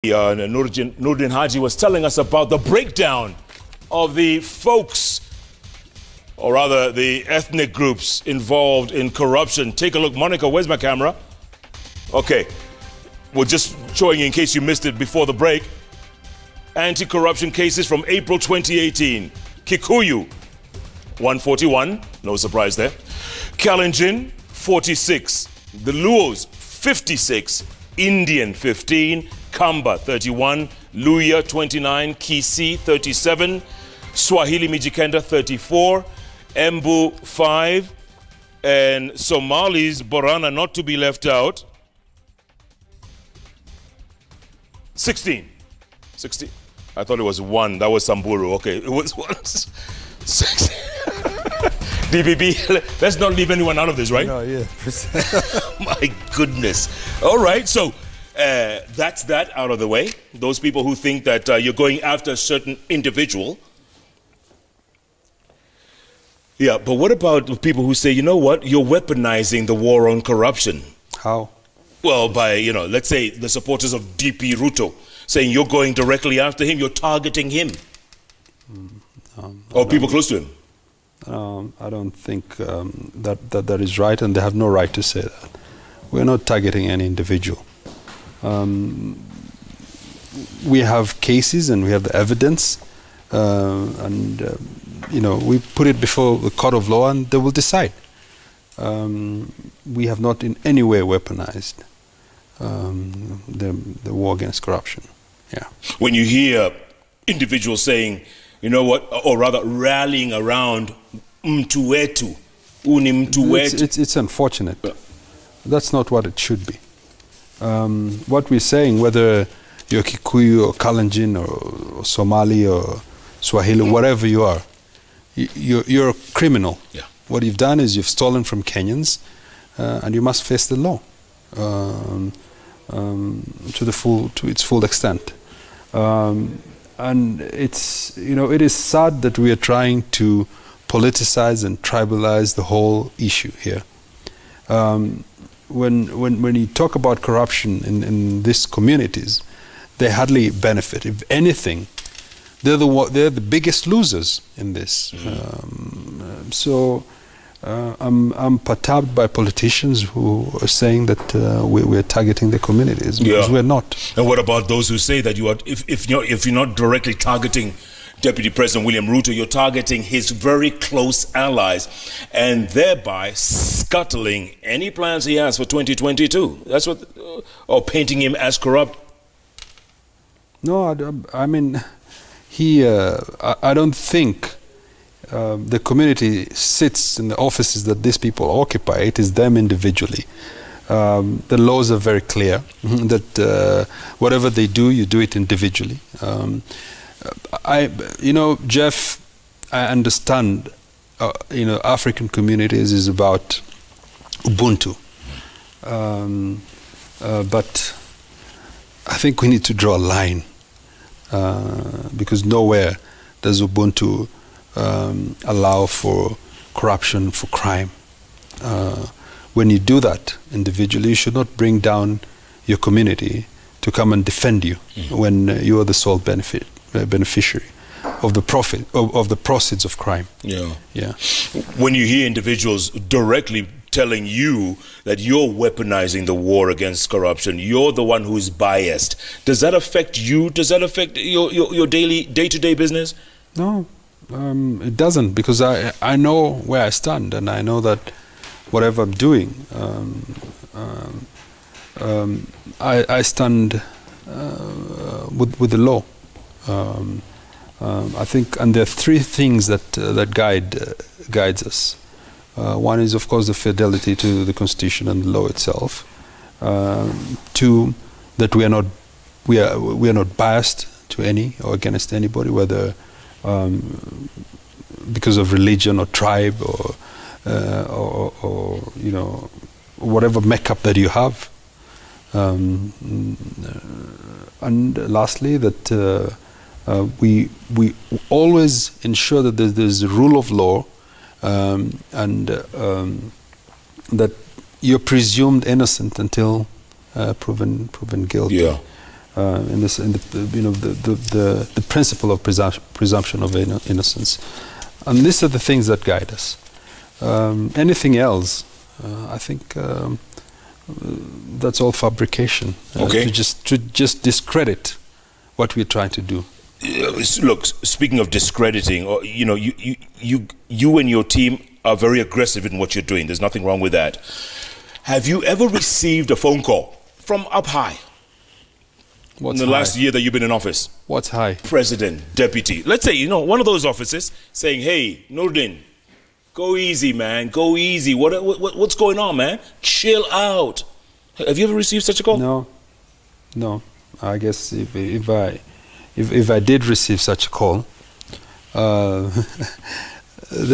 Nurdin Haji was telling us about the breakdown of the folks, or rather the ethnic groups involved in corruption. Take a look. Monica, where's my camera? Okay. We're just showing you in case you missed it before the break. Anti-corruption cases from April 2018. Kikuyu, 141. No surprise there. Kalenjin, 46. The Luos, 56. Indian, 15. Kamba, 31. Luya, 29. Kisi, 37. Swahili Mijikenda, 34. Embu, 5. And Somalis, Borana, not to be left out, 16. 16. I thought it was 1. That was Samburu. Okay, it was 1. 16. DBB, let's not leave anyone out of this, right? No, yeah. My goodness. All right, so that's that out of the way. Those people who think that you're going after a certain individual. Yeah, but what about the people who say, you know what, you're weaponizing the war on corruption? How? Well, by, you know, let's say the supporters of DP Ruto saying you're going directly after him, you're targeting him. Or people close to him. I don't think that is right, and they have no right to say that. We're not targeting any individual. We have cases and we have the evidence, you know, we put it before the court of law and they will decide. We have not in any way weaponized the war against corruption. Yeah. When you hear individuals saying, you know what, or rather rallying around Mtuwetu, Uni Mtuwetu. It's unfortunate. That's not what it should be. What we're saying, whether you're Kikuyu or Kalenjin or Somali or Swahili, whatever you are, you're a criminal. Yeah. What you've done is you've stolen from Kenyans, and you must face the law to its full extent. And it's, you know, it is sad that we are trying to politicize and tribalize the whole issue here. When you talk about corruption in these communities, they hardly benefit. If anything, they're the biggest losers in this. So I'm perturbed by politicians who are saying that we're targeting the communities, because we're not. And what about those who say that you are, if you're not directly targeting Deputy President William Ruto, you're targeting his very close allies, and thereby scuttling any plans he has for 2022? That's what, or painting him as corrupt. No, I mean, I don't think the community sits in the offices that these people occupy. It is them individually. The laws are very clear that whatever they do, you do it individually. You know, Jeff, I understand, you know, African communities is about Ubuntu. But I think we need to draw a line, because nowhere does Ubuntu allow for corruption, for crime. When you do that individually, you should not bring down your community to come and defend you when you are the sole beneficiary of the profit of the proceeds of crime. Yeah. Yeah. When you hear individuals directly telling you that you're weaponizing the war against corruption, you're the one who is biased, does that affect you? Does that affect your day-to-day business? No, it doesn't, because I know where I stand, and I know that whatever I'm doing, I stand with the law. I think, and there are 3 things that guides us. One is, of course, the fidelity to the Constitution and the law itself. 2, that we are not biased to any or against anybody, whether because of religion or tribe or you know, whatever makeup that you have. And lastly, that we always ensure that there's a rule of law, and that you're presumed innocent until proven guilty. Yeah. in the principle of presumption of innocence. And these are the things that guide us. Anything else, I think that's all fabrication. Okay. To just discredit what we're trying to do. Look, speaking of discrediting, you and your team are very aggressive in what you're doing. There's nothing wrong with that. Have you ever received a phone call from up high? What's in the high? last year that you've been in office? What's high? President, deputy. Let's say, one of those offices saying, hey, Nordin, go easy, man. Go easy. What's going on, man? Chill out. Have you ever received such a call? No. I guess if I did receive such a call, then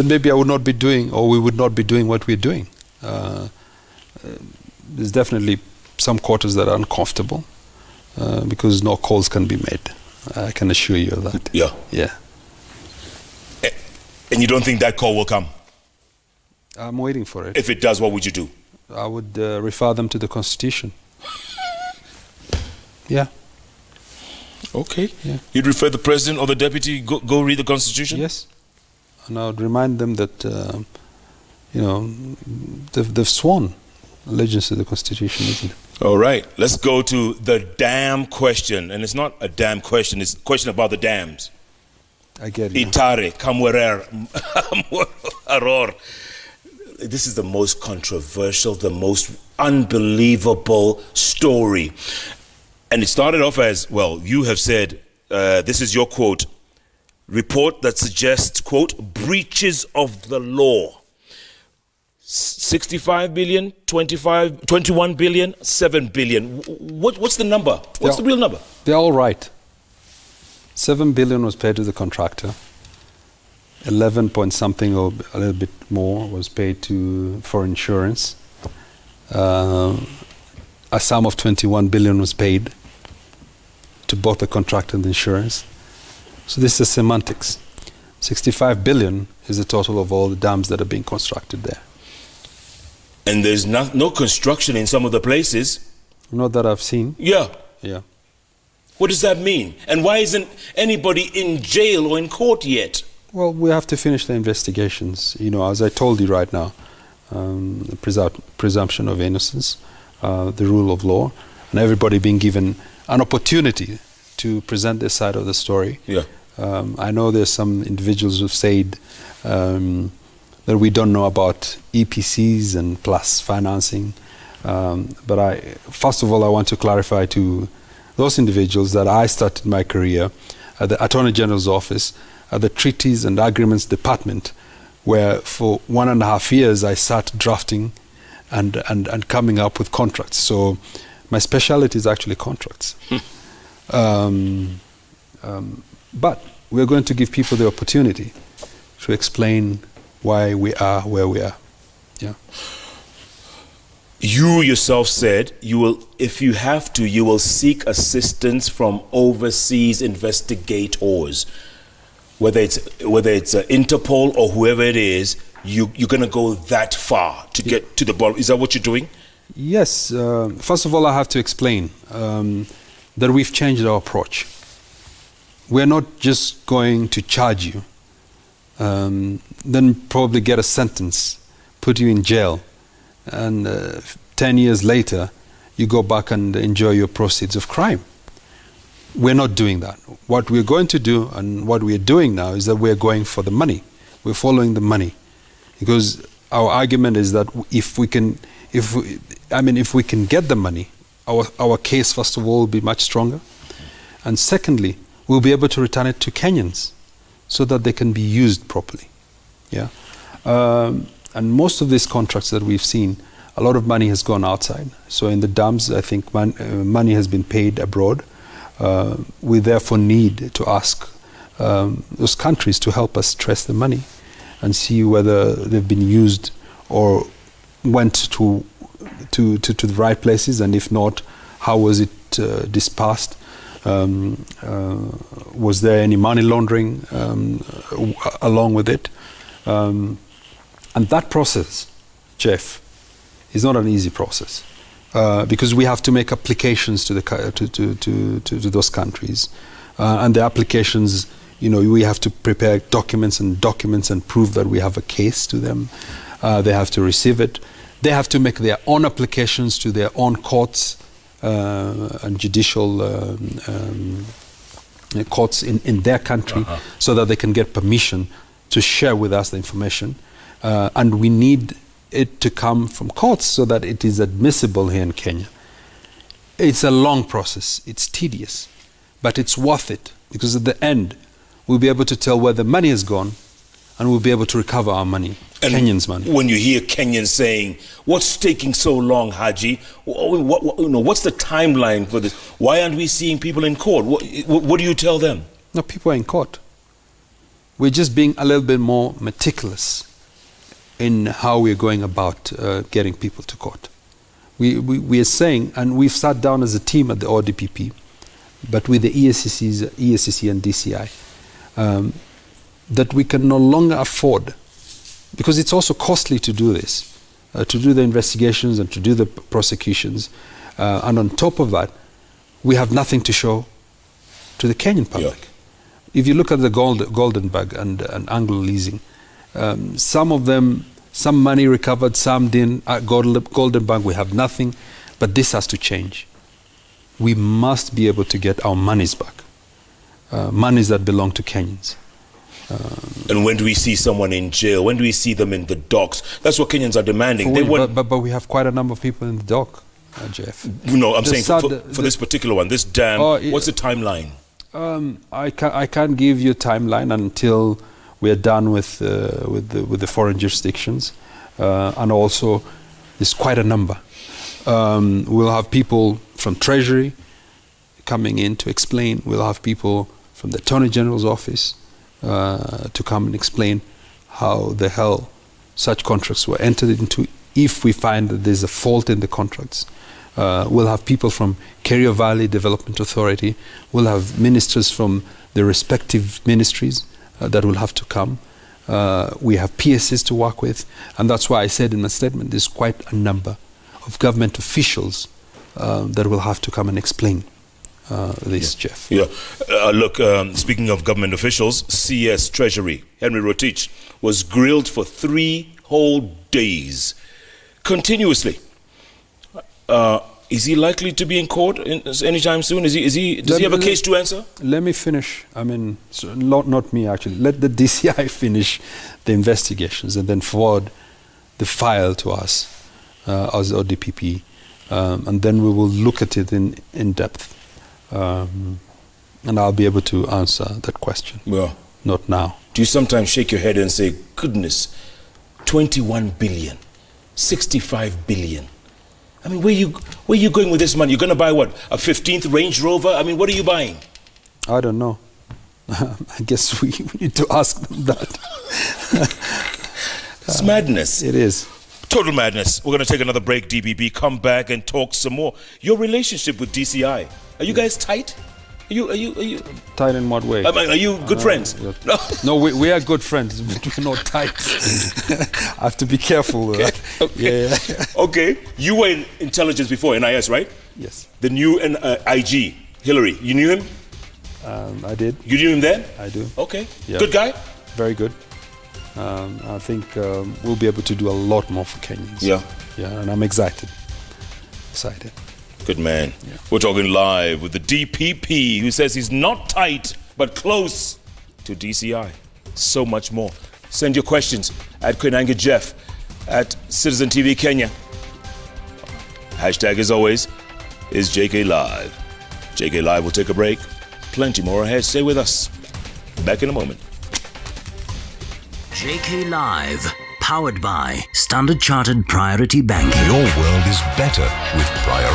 maybe I would not be doing, or we would not be doing what we're doing. There's definitely some quarters that are uncomfortable because no calls can be made. I can assure you of that. Yeah. Yeah. And you don't think that call will come? I'm waiting for it. If it does, what would you do? I would refer them to the Constitution. Yeah. Okay. Yeah. You'd refer the president or the deputy, go read the Constitution? Yes. And I would remind them that, they've sworn allegiance to the Constitution, isn't it? All right. Let's go to the dam question. And it's not a dam question, it's a question about the dams. I get it. Itare, Kamwerer, Aror. This is the most controversial, the most unbelievable story. And it started off as, well, you have said, this is your quote, report that suggests, quote, breaches of the law. 65 billion, 21 billion, 7 billion. What's the number? What's the real number? They're all right. 7 billion was paid to the contractor. 11 point something or a little bit more was paid for insurance. A sum of 21 billion was paid to both the contractor and the insurance. So this is semantics. 65 billion is the total of all the dams that are being constructed there. And there's no construction in some of the places. Not that I've seen. Yeah. Yeah. What does that mean? And why isn't anybody in jail or in court yet? Well, we have to finish the investigations. As I told you right now, the presumption of innocence, the rule of law, and everybody being given an opportunity to present their side of the story. Yeah. I know there's some individuals who've said that we don't know about EPCs and plus financing. But first of all, I want to clarify to those individuals that I started my career at the Attorney General's office, at the Treaties and Agreements Department, where for 1.5 years I sat drafting and coming up with contracts. So my specialty is actually contracts. But we're going to give people the opportunity to explain why we are where we are. Yeah. You yourself said you will, if you have to, you will seek assistance from overseas investigators, whether it's Interpol or whoever it is. You're going to go that far to get to the bottom. Is that what you're doing? Yes. First of all, I have to explain that we've changed our approach. We're not just going to charge you, then probably get a sentence, put you in jail, and 10 years later, you go back and enjoy your proceeds of crime. We're not doing that. What we're going to do, and what we're doing now, is that we're going for the money. We're following the money, because our argument is that if we can get the money, our case first of all will be much stronger, and secondly, we'll be able to return it to Kenyans, so that they can be used properly. Yeah. And most of these contracts that we've seen, a lot of money has gone outside. So in the dams, I think money has been paid abroad. We therefore need to ask those countries to help us trace the money and see whether they've been used or went to the right places, and if not, how was it dispersed? Was there any money laundering along with it? And that process, Jeff, is not an easy process. because we have to make applications to those countries, and the applications, you know, we have to prepare documents and prove that we have a case to them. They have to receive it. They have to make their own applications to their own courts and judicial courts in their country, so that they can get permission to share with us the information. And we need it to come from courts so that it is admissible here in Kenya. It's a long process, it's tedious, but it's worth it, because at the end we'll be able to tell where the money has gone, and we'll be able to recover our money, and Kenyans' money. When you hear Kenyans saying, "What's taking so long, Haji? What's the timeline for this? Why aren't we seeing people in court?" What do you tell them? No, people are in court. We're just being a little bit more meticulous in how we're going about getting people to court. We are saying, and we've sat down as a team at the ODPP, but with the EACC and DCI, that we can no longer afford, because it's also costly to do this, to do the investigations and to do the prosecutions, and on top of that, we have nothing to show to the Kenyan public. Yeah. If you look at the Golden Bug and Anglo leasing, some of them, some money recovered, some didn't. At Golden Bug, we have nothing, but this has to change. We must be able to get our monies back, monies that belong to Kenyans. And when do we see someone in jail? When do we see them in the docks? That's what Kenyans are demanding. But we have quite a number of people in the dock, Jeff. No, I'm saying for this particular one, this dam, what's the timeline? I can't give you a timeline until we are done with the foreign jurisdictions, and also there's quite a number. We'll have people from Treasury coming in to explain. We'll have people from the Attorney General's office to come and explain how the hell such contracts were entered into, if we find that there's a fault in the contracts. We'll have people from Kerio Valley Development Authority. We'll have ministers from the respective ministries that will have to come. We have PSs to work with, and that's why I said in my statement there's quite a number of government officials that will have to come and explain this, Jeff. Yeah. Look, speaking of government officials, CS Treasury Henry Rotich was grilled for 3 whole days continuously. Is he likely to be in court anytime soon? Does he have a case to answer? Let me finish. I mean, not me actually. Let the DCI finish the investigations and then forward the file to us as ODPP, and then we will look at it in depth, and I'll be able to answer that question. Well, not now. Do you sometimes shake your head and say, "Goodness, 21 billion, 65 billion"? I mean, where you going with this money? You're going to buy what? A 15th Range Rover? I mean, what are you buying? I don't know. I guess we need to ask them that. It's madness. It is. Total madness. We're going to take another break, DBB. Come back and talk some more. Your relationship with DCI. Are you guys tight? Are you tight in what way? Are you good friends? No, we are good friends, but we're not tight. I have to be careful with that. Okay. Yeah. Okay. You were in intelligence before, NIS, right? Yes. The new IG, Hillary. You knew him? I did. You knew him then? I do. Okay. Yeah. Good guy? Very good. I think we'll be able to do a lot more for Kenyans. Yeah. Yeah, and I'm excited. Good man. Yeah. We're talking live with the DPP, who says he's not tight, but close to DCI. So much more. Send your questions at Koinange Jeff at Citizen TV Kenya. Hashtag, as always, is JKLive. JKLive will take a break. Plenty more ahead. Stay with us. Back in a moment. JKLive, powered by Standard Chartered Priority Banking. Your world is better with Priority